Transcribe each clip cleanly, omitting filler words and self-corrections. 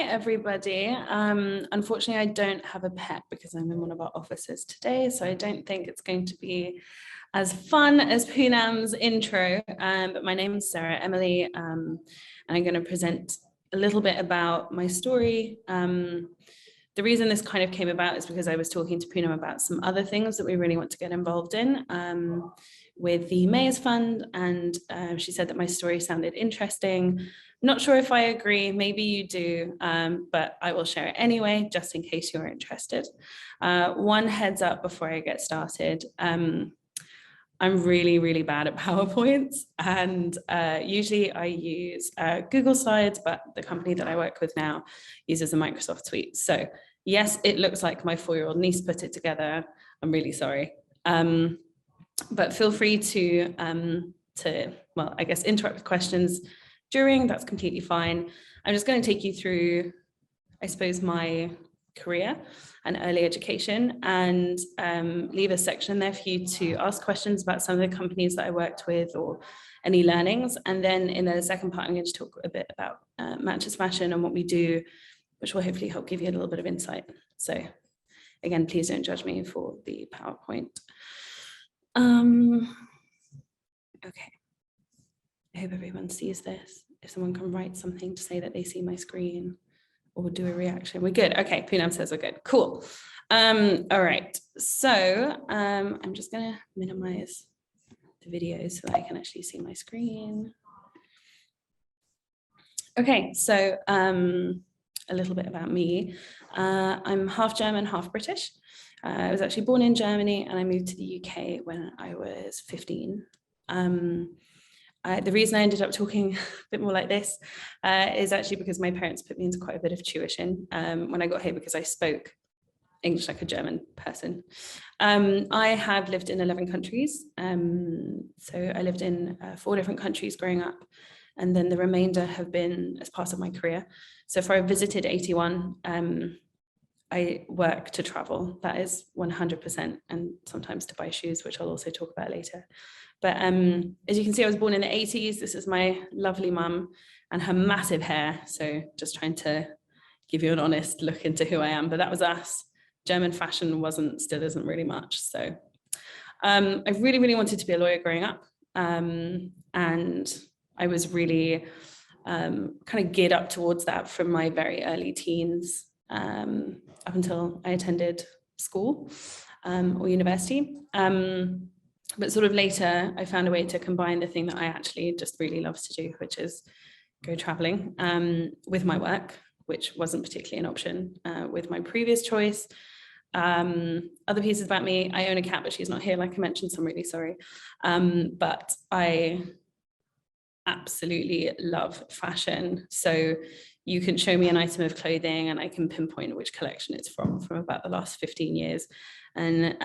everybody. Unfortunately, I don't have a pet because I'm in one of our offices today, so I don't think it's going to be as fun as Poonam's intro, but my name is Sarah-Emily, and I'm going to present a little bit about my story. The reason this kind of came about is because I was talking to Poonam about some other things that we really want to get involved in with the Mayor's Fund, and she said that my story sounded interesting. Not sure if I agree, maybe you do, but I will share it anyway, just in case you're interested. One heads up before I get started. I'm really, really bad at PowerPoints, and usually I use Google Slides, but the company that I work with now uses a Microsoft Suite. So yes, it looks like my 4-year-old niece put it together. I'm really sorry. But feel free to well, I guess interrupt with questions during, that's completely fine. I'm just going to take you through, I suppose, my career and early education, and leave a section there for you to ask questions about some of the companies that I worked with or any learnings. And then in the second part, I'm going to talk a bit about MATCHESFASHIon and what we do, which will hopefully help give you a little bit of insight. So again, please don't judge me for the PowerPoint. Okay, I hope everyone sees this. If someone can write something to say that they see my screen or do a reaction, we're good. Okay, Poonam says we're good, cool. All right, so I'm just gonna minimize the video so that I can actually see my screen. Okay, so a little bit about me. I'm half German, half British. I was actually born in Germany and I moved to the UK when I was 15. The reason I ended up talking a bit more like this is actually because my parents put me into quite a bit of tuition when I got here, because I spoke English like a German person. I have lived in 11 countries. So I lived in 4 different countries growing up, and then the remainder have been as part of my career. So if I visited 81, I work to travel. That is 100%, and sometimes to buy shoes, which I'll also talk about later. But as you can see, I was born in the 80s. This is my lovely mum and her massive hair. So just trying to give you an honest look into who I am, but that was us. German fashion still isn't really much. So I really, really wanted to be a lawyer growing up. And I was really kind of geared up towards that from my very early teens up until I attended school or university. But sort of later, I found a way to combine the thing that I actually just really love to do, which is go traveling with my work, which wasn't particularly an option with my previous choice. Other pieces about me, I own a cat, but she's not here, like I mentioned, so I'm really sorry. But I absolutely love fashion. So you can show me an item of clothing and I can pinpoint which collection it's from about the last 15 years. And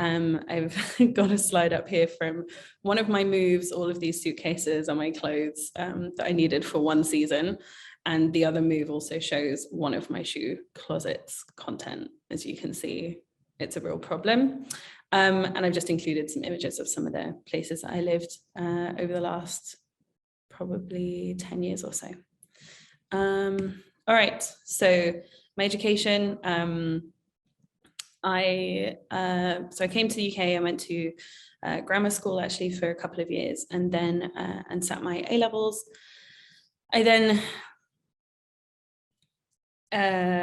I've got a slide up here from one of my moves. All of these suitcases are my clothes that I needed for one season. And the other move also shows one of my shoe closet's content. As you can see, it's a real problem. And I've just included some images of some of the places that I lived over the last probably 10 years or so. All right, so my education, I came to the UK. I went to grammar school actually for a couple of years, and then and sat my A-levels. I then,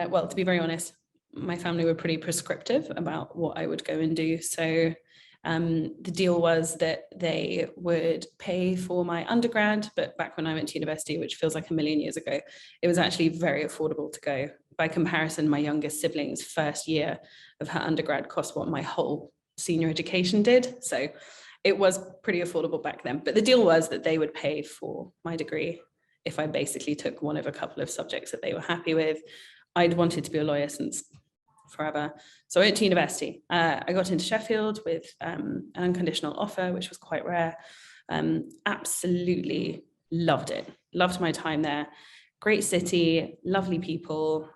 well, to be very honest, my family were pretty prescriptive about what I would go and do. So the deal was that they would pay for my undergrad, but back when I went to university, which feels like a million years ago, it was actually very affordable to go. By comparison, my youngest sibling's first year of her undergrad cost what my whole senior education did. So it was pretty affordable back then. But the deal was that they would pay for my degree if I basically took one of a couple of subjects that they were happy with. I'd wanted to be a lawyer since forever. So I went to university. I got into Sheffield with an unconditional offer, which was quite rare. Absolutely loved it. Loved my time there. Great city, lovely people.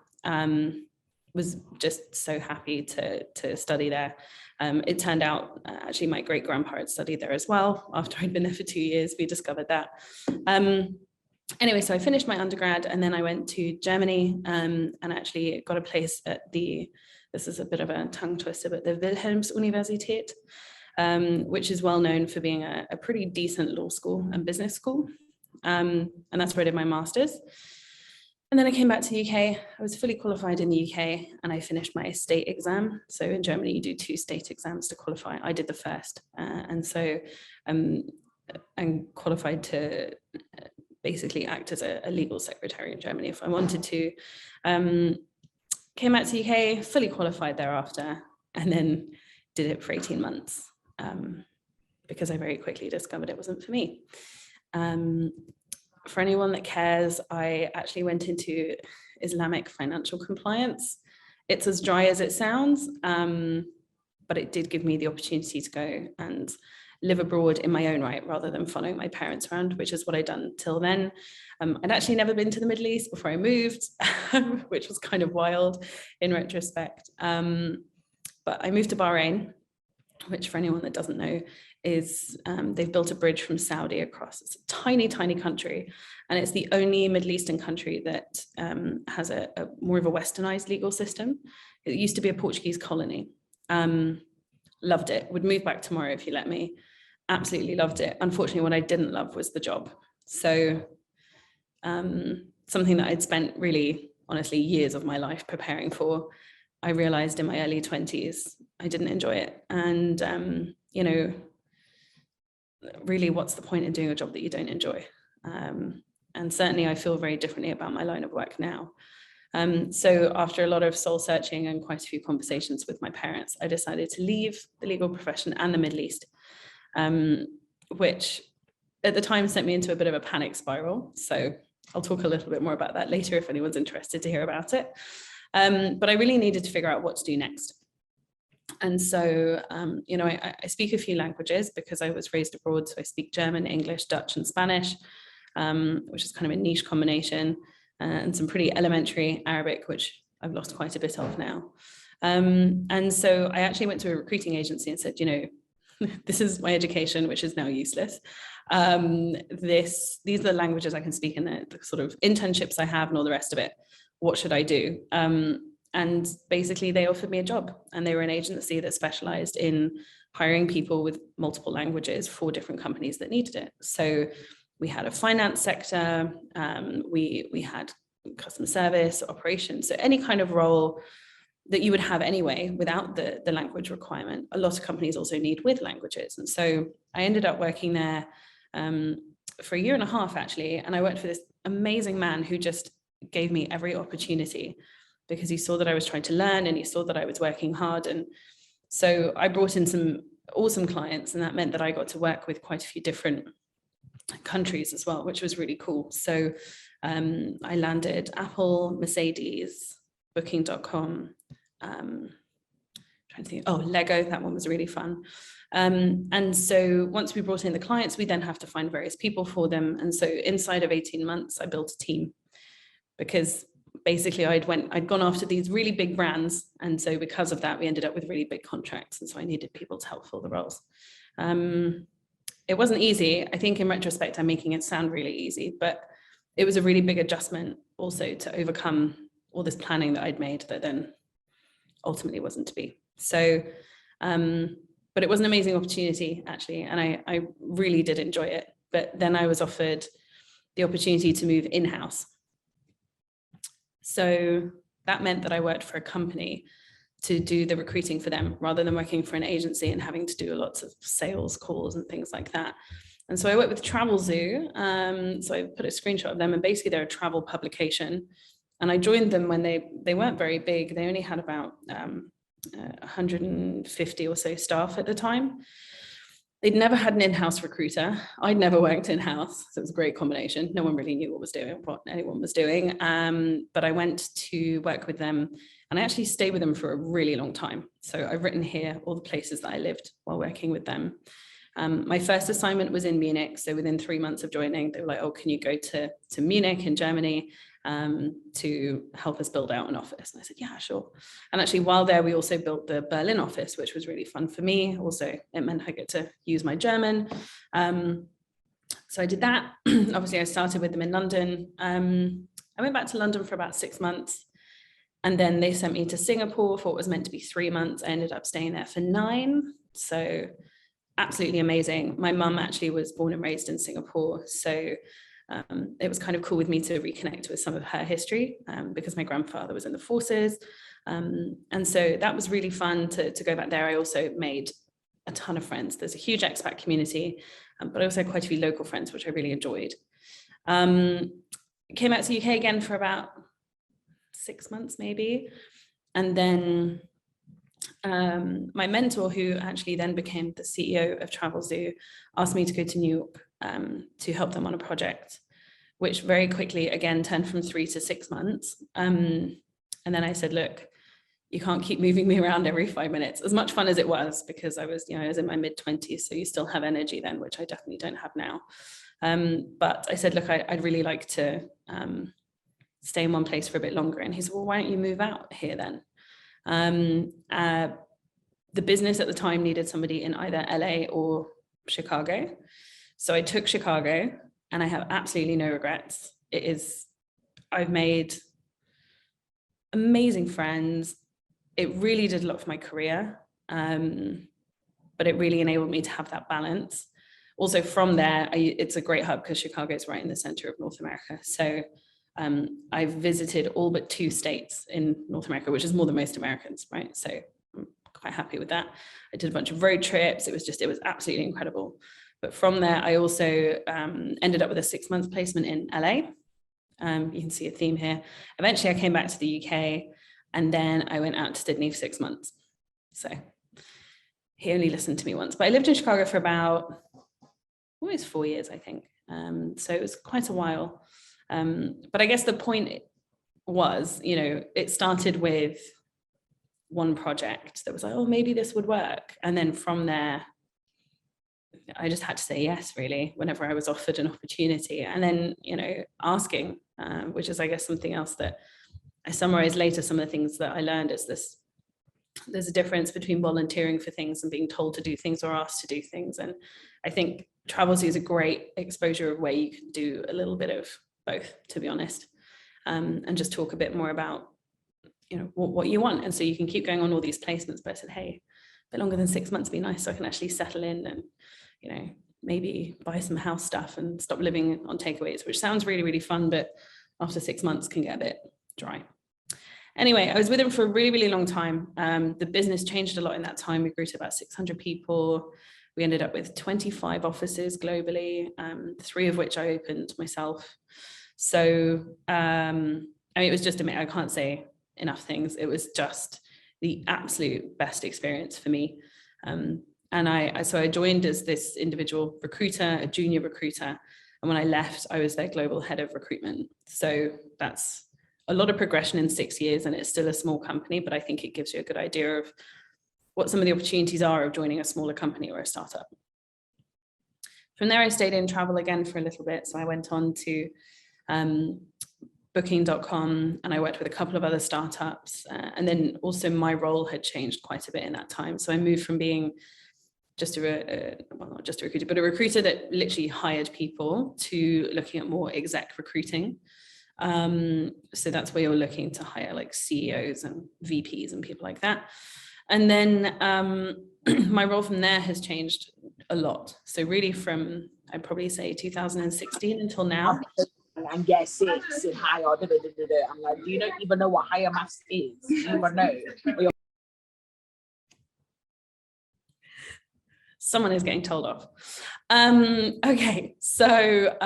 Was just so happy to study there. It turned out actually my great grandpa had studied there as well. After I'd been there for 2 years, we discovered that. anyway, so I finished my undergrad and then I went to Germany and actually got a place at this is a bit of a tongue twister, but the Wilhelms-Universität, which is well known for being a pretty decent law school and business school. And that's where I did my master's. And then I came back to the UK. I was fully qualified in the UK and I finished my state exam. So in Germany, you do 2 state exams to qualify. I did the first. And so I'm qualified to basically act as a legal secretary in Germany if I wanted to. Came back to the UK, fully qualified thereafter, and then did it for 18 months because I very quickly discovered it wasn't for me. For anyone that cares, I actually went into Islamic financial compliance. It's as dry as it sounds, but it did give me the opportunity to go and live abroad in my own right rather than following my parents around, which is what I'd done till then. I'd actually never been to the Middle East before I moved, which was kind of wild in retrospect. But I moved to Bahrain, which for anyone that doesn't know is they've built a bridge from Saudi across. It's a tiny, tiny country. And it's the only Middle Eastern country that has a more of a westernized legal system. It used to be a Portuguese colony. Loved it. Would move back tomorrow if you let me. Absolutely loved it. Unfortunately, what I didn't love was the job. So something that I'd spent really, honestly, years of my life preparing for, I realized in my early 20s, I didn't enjoy it. And, you know, really, what's the point in doing a job that you don't enjoy? And certainly I feel very differently about my line of work now. So after a lot of soul searching and quite a few conversations with my parents, I decided to leave the legal profession and the Middle East, which at the time sent me into a bit of a panic spiral. So I'll talk a little bit more about that later if anyone's interested to hear about it. But I really needed to figure out what to do next. And so, you know, I speak a few languages because I was raised abroad. So I speak German, English, Dutch, and Spanish, which is kind of a niche combination, and some pretty elementary Arabic, which I've lost quite a bit of now. And so I actually went to a recruiting agency and said, you know, this is my education, which is now useless. These are the languages I can speak in the sort of internships I have and all the rest of it. What should I do? And basically they offered me a job, and they were an agency that specialized in hiring people with multiple languages for different companies that needed it. So we had a finance sector, we had customer service, operations, so any kind of role that you would have anyway without the language requirement. A lot of companies also need with languages. And so I ended up working there for 1.5 years actually, and I worked for this amazing man who just gave me every opportunity because he saw that I was trying to learn and he saw that I was working hard. And so I brought in some awesome clients, and that meant that I got to work with quite a few different countries as well, which was really cool. So I landed Apple, Mercedes, Booking.com, trying to think, Lego, that one was really fun. And so once we brought in the clients, we then have to find various people for them. And so inside of 18 months, I built a team, because basically I'd gone after these really big brands. And so because of that, we ended up with really big contracts. And so I needed people to help fill the roles. It wasn't easy. I think in retrospect, I'm making it sound really easy, but it was a really big adjustment also to overcome all this planning that I'd made that then ultimately wasn't to be. So, but it was an amazing opportunity actually. And I really did enjoy it. But then I was offered the opportunity to move in-house. So that meant that I worked for a company to do the recruiting for them rather than working for an agency and having to do lots of sales calls and things like that. And so I worked with Travelzoo. So I put a screenshot of them, and basically they're a travel publication. And I joined them when they weren't very big. They only had about 150 or so staff at the time. They'd never had an in-house recruiter. I'd never worked in-house, so it was a great combination. No one really knew what anyone was doing. But I went to work with them, and I actually stayed with them for a really long time. So I've written here all the places that I lived while working with them. My first assignment was in Munich. So within 3 months of joining, they were like, oh, can you go to Munich in Germany to help us build out an office? And I said, yeah, sure. And actually while there, we also built the Berlin office, which was really fun for me. Also, it meant I get to use my German. So I did that. Obviously, I started with them in London. I went back to London for about 6 months. And then they sent me to Singapore for what was meant to be 3 months. I ended up staying there for 9. So absolutely amazing. My mum actually was born and raised in Singapore. So it was kind of cool with me to reconnect with some of her history because my grandfather was in the forces. And so that was really fun to go back there. I also made a ton of friends. There's a huge expat community, but I also had quite a few local friends, which I really enjoyed. Came out to the UK again for about 6 months maybe. And then my mentor, who actually then became the CEO of Travelzoo, asked me to go to New York to help them on a project, which very quickly again turned from 3 to 6 months. And then I said, look, you can't keep moving me around every 5 minutes, as much fun as it was, because I was in my mid-20s, so you still have energy then, which I definitely don't have now. But I said, look, I'd really like to stay in one place for a bit longer. And he said, well, why don't you move out here then? The business at the time needed somebody in either LA or Chicago. So I took Chicago, and I have absolutely no regrets. I've made amazing friends. It really did a lot for my career, but it really enabled me to have that balance. Also from there, it's a great hub because Chicago is right in the center of North America. So I've visited all but 2 states in North America, which is more than most Americans, right? So I'm quite happy with that. I did a bunch of road trips. It was absolutely incredible. But from there, I also ended up with a 6-month placement in LA. You can see a theme here. Eventually, I came back to the UK, and then I went out to Sydney for 6 months. So he only listened to me once, but I lived in Chicago for about almost 4 years, I think. So it was quite a while. But I guess the point was, it started with one project that was like, oh, maybe this would work. And then from there, I just had to say yes, really, whenever I was offered an opportunity. And then, asking, which is, I guess, something else that I summarize later. Some of the things that I learned is this: there's a difference between volunteering for things and being told to do things or asked to do things. And I think Travelzoo is a great exposure of where you can do a little bit of both, to be honest, and just talk a bit more about, what you want. And so you can keep going on all these placements, but I said, hey, a bit longer than 6 months would be nice, so I can actually settle in and, maybe buy some house stuff and stop living on takeaways, which sounds really, really fun, but after 6 months can get a bit dry. Anyway, I was with him for a really, really long time. The business changed a lot in that time. We grew to about 600 people. We ended up with 25 offices globally, 3 of which I opened myself. So, it was just, I can't say enough things. It was just the absolute best experience for me. So I joined as this individual recruiter, a junior recruiter. And when I left, I was their global head of recruitment. So that's a lot of progression in 6 years, and it's still a small company, but I think it gives you a good idea of what some of the opportunities are of joining a smaller company or a startup. From there, I stayed in travel again for a little bit. So I went on to booking.com, and I worked with a couple of other startups. And then also my role had changed quite a bit in that time. So I moved from being just not just a recruiter, but a recruiter that literally hired people, to looking at more exec recruiting. So that's where you're looking to hire like CEOs and VPs and people like that. And then my role from there has changed a lot. So really from, I'd probably say 2016 until now. And get 6 and higher. I'm like, do you not even know what higher maths is? Do you even know? Someone is getting told off. Okay, so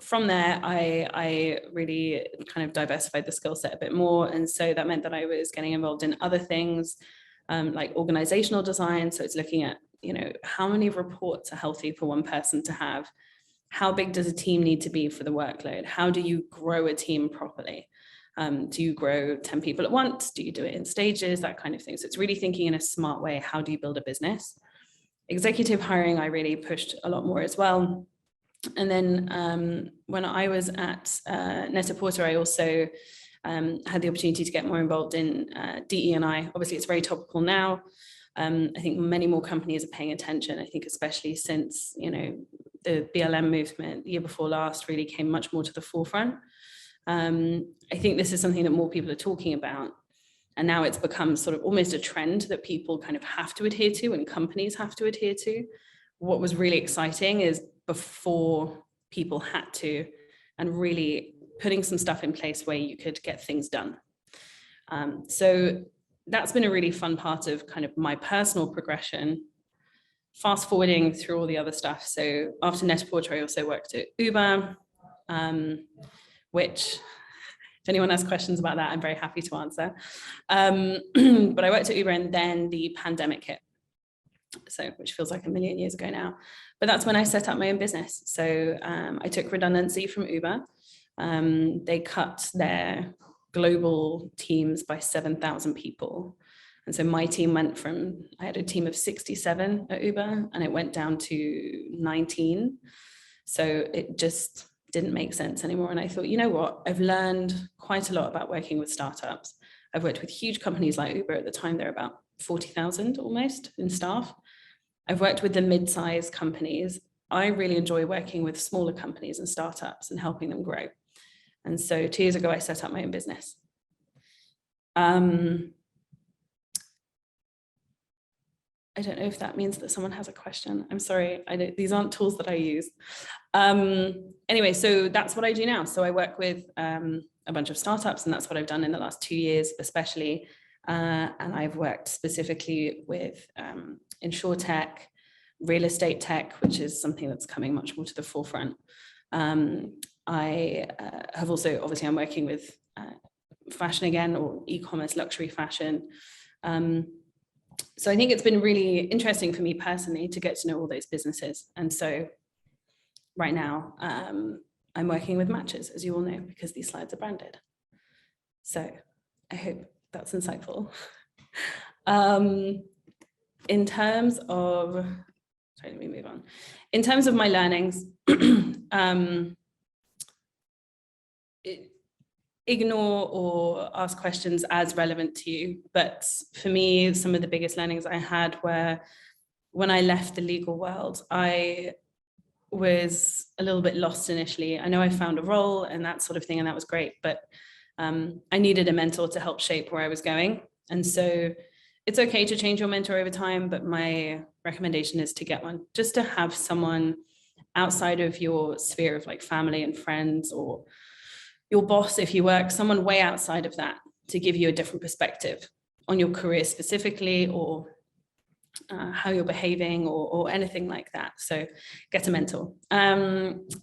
from there, I really kind of diversified the skill set a bit more. And so that meant that I was getting involved in other things like organizational design. So it's looking at, how many reports are healthy for one person to have? How big does a team need to be for the workload? How do you grow a team properly? Do you grow 10 people at once? Do you do it in stages? That kind of thing. So it's really thinking in a smart way. How do you build a business? Executive hiring, I really pushed a lot more as well. And then when I was at Net-a-Porter, I also had the opportunity to get more involved in DE&I. Obviously, it's very topical now. I think many more companies are paying attention. I think especially since, you know, the BLM movement the year before last really came much more to the forefront. I think this is something that more people are talking about. And now it's become sort of almost a trend that people kind of have to adhere to and companies have to adhere to. What was really exciting is before people had to, and really putting some stuff in place where you could get things done. So that's been a really fun part of kind of my personal progression. Fast forwarding through all the other stuff. So after Net-a-Porter, I also worked at Uber, which if anyone has questions about that, I'm very happy to answer. But I worked at Uber and then the pandemic hit. So, which feels like a million years ago now. But that's when I set up my own business. So I took redundancy from Uber. They cut their global teams by 7,000 people. And so my team went from, I had a team of 67 at Uber and it went down to 19. So it just didn't make sense anymore. And I thought, you know what, I've learned quite a lot about working with startups. I've worked with huge companies like Uber. At the time, they're about 40,000 almost in staff. I've worked with the mid-sized companies. I really enjoy working with smaller companies and startups and helping them grow. And so 2 years ago, I set up my own business. I don't know if that means that someone has a question. I'm sorry, these aren't tools that I use. Anyway, so that's what I do now. So I work with a bunch of startups, and that's what I've done in the last 2 years, especially. And I've worked specifically with insurtech, real estate tech, which is something that's coming much more to the forefront. I have also, obviously, I'm working with fashion again, or e-commerce, luxury fashion. So I think it's been really interesting for me personally to get to know all those businesses. And so right now, I'm working with Matches, as you all know, because these slides are branded. So I hope that's insightful. In terms of, sorry, let me move on. In terms of my learnings, ignore or ask questions as relevant to you. But for me, some of the biggest learnings I had were when I left the legal world, I was a little bit lost initially. I know I found a role and that sort of thing, and that was great, but I needed a mentor to help shape where I was going. And so it's okay to change your mentor over time, but my recommendation is to get one, just to have someone outside of your sphere of like family and friends, or your boss, if you work, someone way outside of that, to give you a different perspective on your career specifically, or how you're behaving, or anything like that. So get a mentor.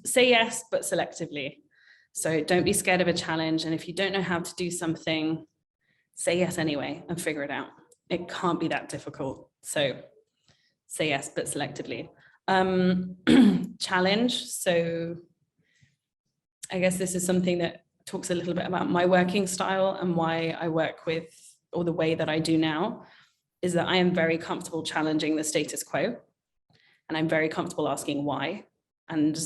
Say yes, but selectively. So don't be scared of a challenge. And if you don't know how to do something, say yes anyway and figure it out. It can't be that difficult. So say yes, but selectively. Challenge. So I guess this is something that talks a little bit about my working style and why I work with, or the way that I do now, is that I am very comfortable challenging the status quo. And I'm very comfortable asking why. And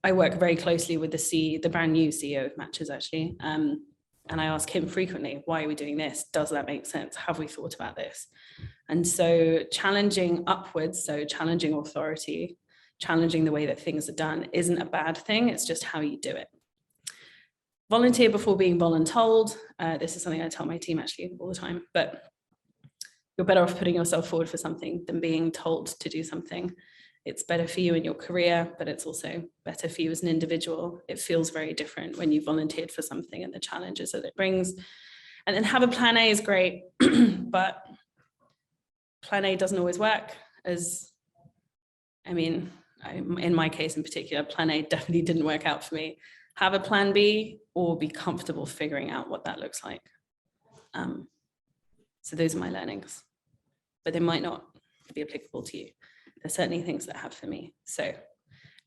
I work very closely with the brand new CEO of Matches, actually. And I ask him frequently, why are we doing this? Does that make sense? Have we thought about this? And so challenging upwards, so challenging authority, challenging the way that things are done isn't a bad thing. It's just how you do it. Volunteer before being voluntold. This is something I tell my team actually all the time, but you're better off putting yourself forward for something than being told to do something. It's better for you in your career, but it's also better for you as an individual. It feels very different when you volunteered for something and the challenges that it brings. And then have a plan A is great, but plan A doesn't always work. In my case in particular, plan A definitely didn't work out for me. Have a plan B, or be comfortable figuring out what that looks like. So those are my learnings, but they might not be applicable to you. There's certainly things that have for me. So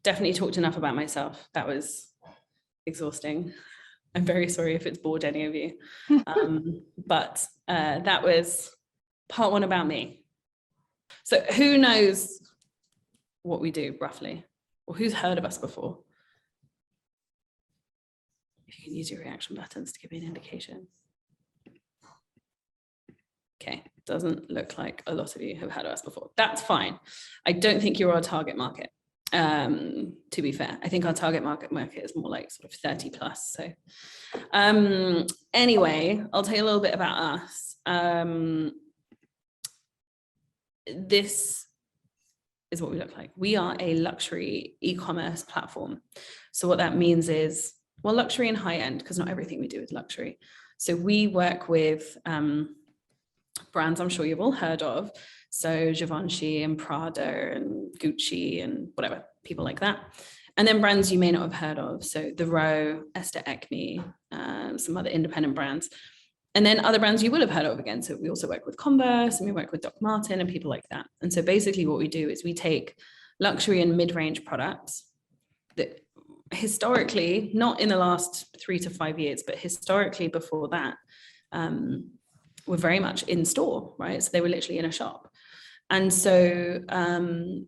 definitely talked enough about myself. That was exhausting. I'm very sorry if it's bored any of you. But that was part one about me. So who knows what we do roughly? Or who's heard of us before? If you can use your reaction buttons to give me an indication. Okay, doesn't look like a lot of you have heard of us before. That's fine. I don't think you're our target market. To be fair, I think our target market is more like sort of 30 plus. So anyway, I'll tell you a little bit about us. This is what we look like. We are a luxury e-commerce platform. So what that means is, well, luxury and high end, because not everything we do is luxury. So we work with brands I'm sure you've all heard of. So Givenchy and Prada and Gucci and whatever, people like that. And then brands you may not have heard of. So The Row, Esther Ekney, some other independent brands. And then other brands you will have heard of again. So we also work with Converse and we work with Doc Marten and people like that. And so basically what we do is we take luxury and mid-range products that historically, not in the last 3 to 5 years, but historically before that, were very much in store, right? So they were literally in a shop. And so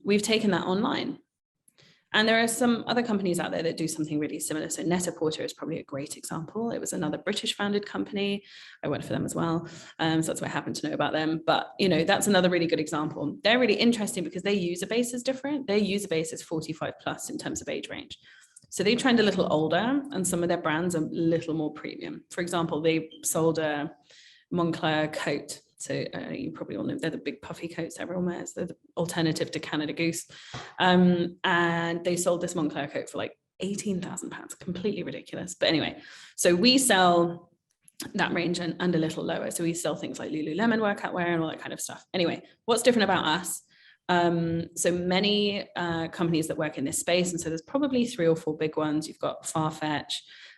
we've taken that online. And there are some other companies out there that do something really similar. So Net-a-Porter is probably a great example. It was another British founded company. I worked for them as well. So that's why I happen to know about them. But, you know, that's another really good example. They're really interesting because their user base is different. Their user base is 45 plus in terms of age range. So they trend a little older and some of their brands are a little more premium. For example, they sold a Moncler coat. So you probably all know they're the big puffy coats everyone wears. They're the alternative to Canada Goose. And they sold this Moncler coat for like £18,000, completely ridiculous. But anyway, so we sell that range and a little lower. So we sell things like Lululemon workout wear and all that kind of stuff. Anyway, what's different about us? So many companies that work in this space. And so there's probably 3 or 4 big ones. You've got Farfetch,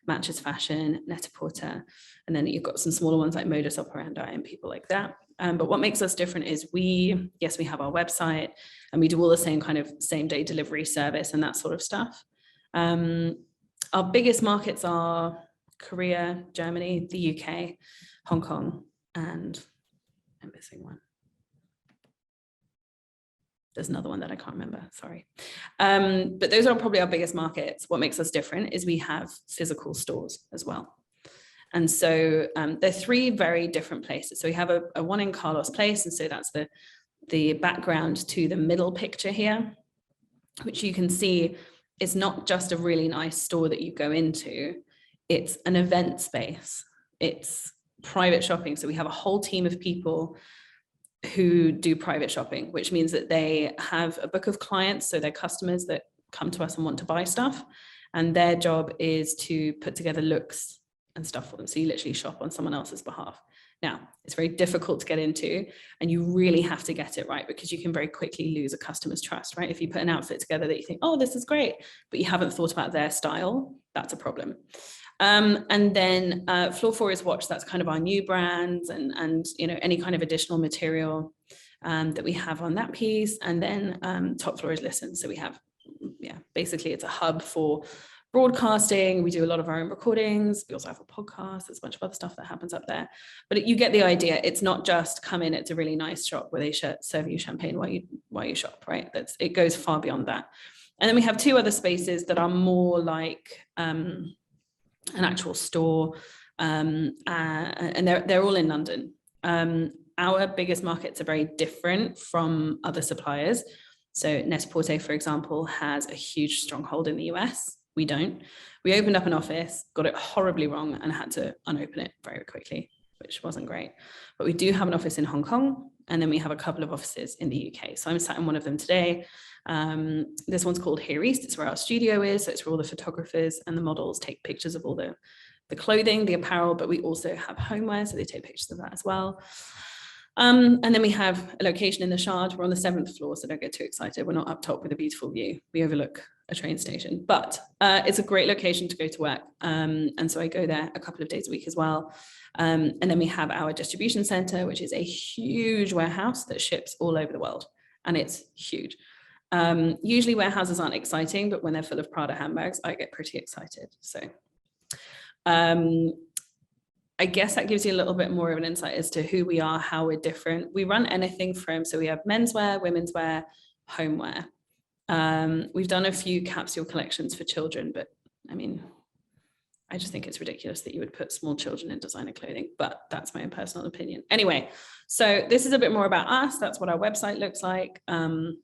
MATCHESFASHION, Net-a-Porter, and then you've got some smaller ones like Modus Operandi and people like that. But what makes us different is we have our website and we do all the same kind of same day delivery service and that sort of stuff. Our biggest markets are Korea, Germany, the UK, Hong Kong, and I'm missing one. There's another one that I can't remember, sorry. But those are probably our biggest markets. What makes us different is we have physical stores as well. And so they're 3 very different places. So we have a one in Carlos Place. And so that's the background to the middle picture here, which you can see is not just a really nice store that you go into. It's an event space. It's private shopping. So we have a whole team of people who do private shopping, which means that they have a book of clients. So they're customers that come to us and want to buy stuff. And their job is to put together looks and stuff for them. So you literally shop on someone else's behalf. Now, it's very difficult to get into and you really have to get it right because you can very quickly lose a customer's trust, right? If you put an outfit together that you think, oh, this is great, but you haven't thought about their style, that's a problem. And then floor 4 is watch. That's kind of our new brands and you know, any kind of additional material that we have on that piece. And then top floor is listen. So we have, basically it's a hub for broadcasting. We do a lot of our own recordings. We also have a podcast. There's a bunch of other stuff that happens up there. But you get the idea. It's not just come in. It's a really nice shop where they serve you champagne while you shop, right? It goes far beyond that. And then we have 2 other spaces that are more like an actual store, and they're all in London. Our biggest markets are very different from other suppliers. So Net-a-Porter, for example, has a huge stronghold in the US. We don't. We opened up an office, got it horribly wrong and had to unopen it very quickly, which wasn't great. But we do have an office in Hong Kong, and then we have a couple of offices in the UK. So I'm sat in one of them today. This one's called Here East. It's where our studio is. So it's where all the photographers and the models take pictures of all the clothing, the apparel, but we also have homeware. So they take pictures of that as well. And then we have a location in the Shard. We're on the 7th floor, so don't get too excited. We're not up top with a beautiful view. We overlook a train station, but it's a great location to go to work. And so I go there a couple of days a week as well. And then we have our distribution center, which is a huge warehouse that ships all over the world. And it's huge. Usually warehouses aren't exciting, but when they're full of Prada handbags, I get pretty excited. So I guess that gives you a little bit more of an insight as to who we are, how we're different. We run anything from, so we have menswear, women's wear, homeware. We've done a few capsule collections for children, but I mean, I just think it's ridiculous that you would put small children in designer clothing, but that's my own personal opinion. Anyway, so this is a bit more about us. That's what our website looks like, and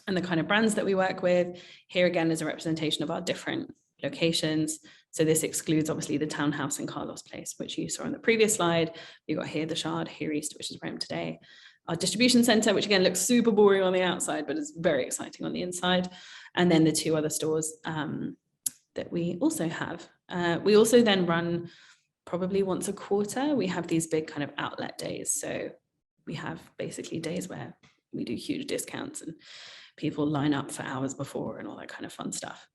the kind of brands that we work with. Here again is a representation of our different locations. So this excludes obviously the townhouse in Carlos Place, which you saw on the previous slide. We got here the Shard, here East, which is where I am today. Our distribution center, which again looks super boring on the outside, but is very exciting on the inside. And then the 2 other stores that we also have. We also then run probably once a quarter. We have these big kind of outlet days. So we have basically days where we do huge discounts and people line up for hours before and all that kind of fun stuff.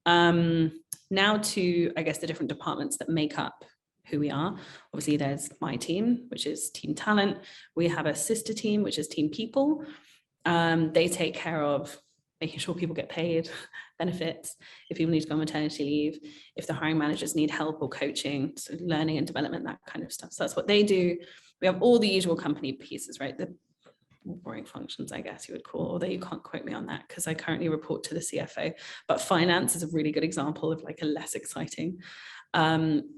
Now to, I guess, the different departments that make up who we are. Obviously there's my team, which is team talent. We have a sister team, which is team people. They take care of making sure people get paid, benefits, if people need to go on maternity leave, if the hiring managers need help or coaching, so learning and development, that kind of stuff. So that's what they do. We have all the usual company pieces, right? The boring functions, I guess you would call, although you can't quote me on that because I currently report to the CFO. But finance is a really good example of like a less exciting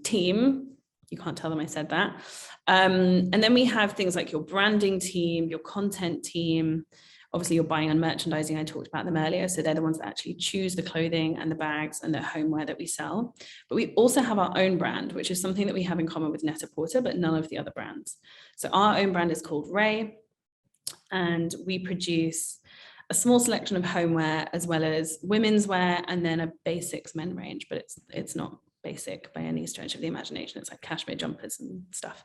team. You can't tell them I said that. And then we have things like your branding team, your content team. Obviously, your buying and merchandising, I talked about them earlier. So they're the ones that actually choose the clothing and the bags and the homeware that we sell. But we also have our own brand, which is something that we have in common with Net-a-Porter, but none of the other brands. So our own brand is called Ray. And we produce a small selection of homeware as well as women's wear, and then a basics men range, but it's not basic by any stretch of the imagination. It's like cashmere jumpers and stuff.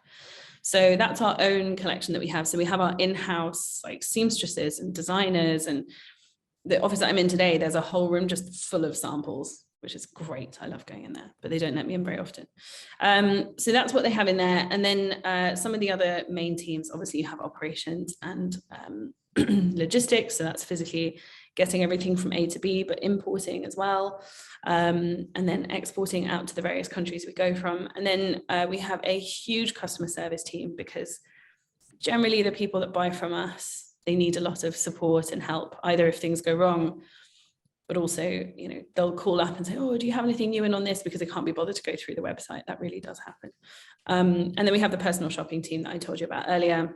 So that's our own collection that we have. So we have our in-house like seamstresses and designers, and the office that I'm in today, there's a whole room just full of samples, which is great. I love going in there, but they don't let me in very often. So that's what they have in there. And then some of the other main teams, obviously you have operations and logistics. So that's physically getting everything from A to B, but importing as well. And then exporting out to the various countries we go from. And then we have a huge customer service team, because generally the people that buy from us, they need a lot of support and help, either if things go wrong, but also, you know, they'll call up and say, oh, do you have anything new in on this? Because they can't be bothered to go through the website. That really does happen. And then we have the personal shopping team that I told you about earlier.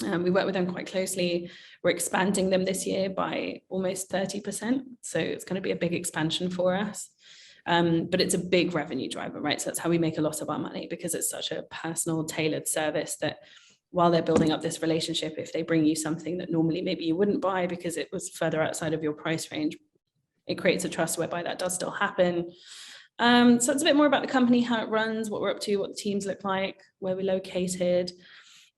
We work with them quite closely. We're expanding them this year by almost 30%. So it's going to be a big expansion for us. But it's a big revenue driver, right? So that's how we make a lot of our money, because it's such a personal, tailored service that while they're building up this relationship, if they bring you something that normally maybe you wouldn't buy because it was further outside of your price range, it creates a trust whereby that does still happen. So it's a bit more about the company, how it runs, what we're up to, what the teams look like, where we're located.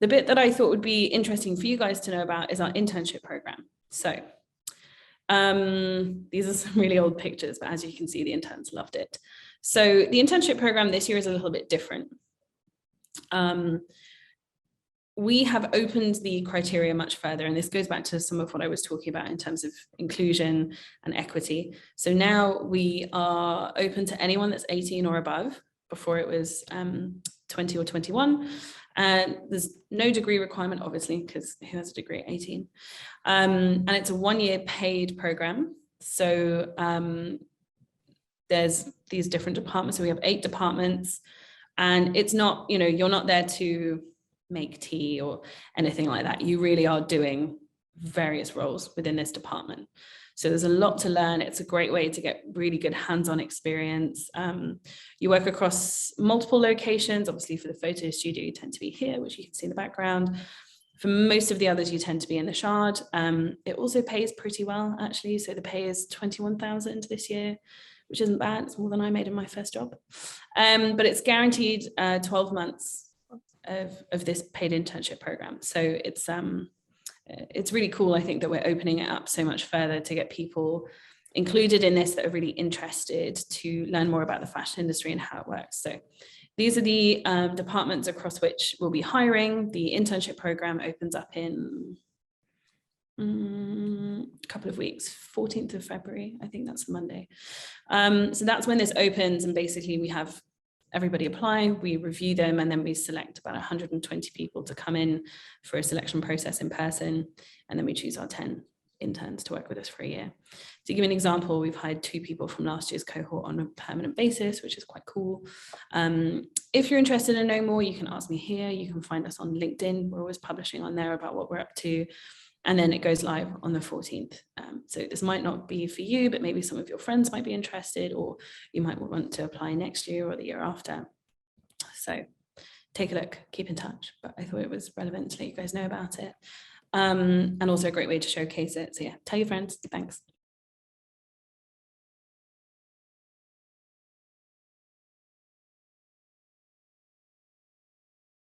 The bit that I thought would be interesting for you guys to know about is our internship program. So these are some really old pictures, but as you can see, the interns loved it. So the internship program this year is a little bit different. We have opened the criteria much further, and this goes back to some of what I was talking about in terms of inclusion and equity. So now we are open to anyone that's 18 or above. Before it was 20 or 21. And there's no degree requirement, obviously, because who has a degree at 18? And it's a 1-year paid program. So there's these different departments. So we have 8 departments, and it's not, you know, you're not there to make tea or anything like that. You really are doing various roles within this department. So there's a lot to learn. It's a great way to get really good hands-on experience. You work across multiple locations. Obviously for the photo studio, you tend to be here, which you can see in the background. For most of the others, you tend to be in the Shard. It also pays pretty well, actually. So the pay is 21,000 this year, which isn't bad. It's more than I made in my first job. But it's guaranteed 12 months of this paid internship program. So it's really cool, I think, that we're opening it up so much further to get people included in this that are really interested to learn more about the fashion industry and how it works. So these are the departments across which we'll be hiring. The internship program opens up in a couple of weeks, 14th of February, I think that's the Monday. So that's when this opens, and basically we have everybody apply, we review them, and then we select about 120 people to come in for a selection process in person, and then we choose our 10 interns to work with us for a year. To give you an example, we've hired 2 people from last year's cohort on a permanent basis, which is quite cool. If you're interested in knowing more, you can ask me here. You can find us on LinkedIn. We're always publishing on there about what we're up to. And then it goes live on the 14th. So this might not be for you, but maybe some of your friends might be interested, or you might want to apply next year or the year after. So take a look, keep in touch. But I thought it was relevant to let you guys know about it. And also a great way to showcase it. So yeah, tell your friends. Thanks.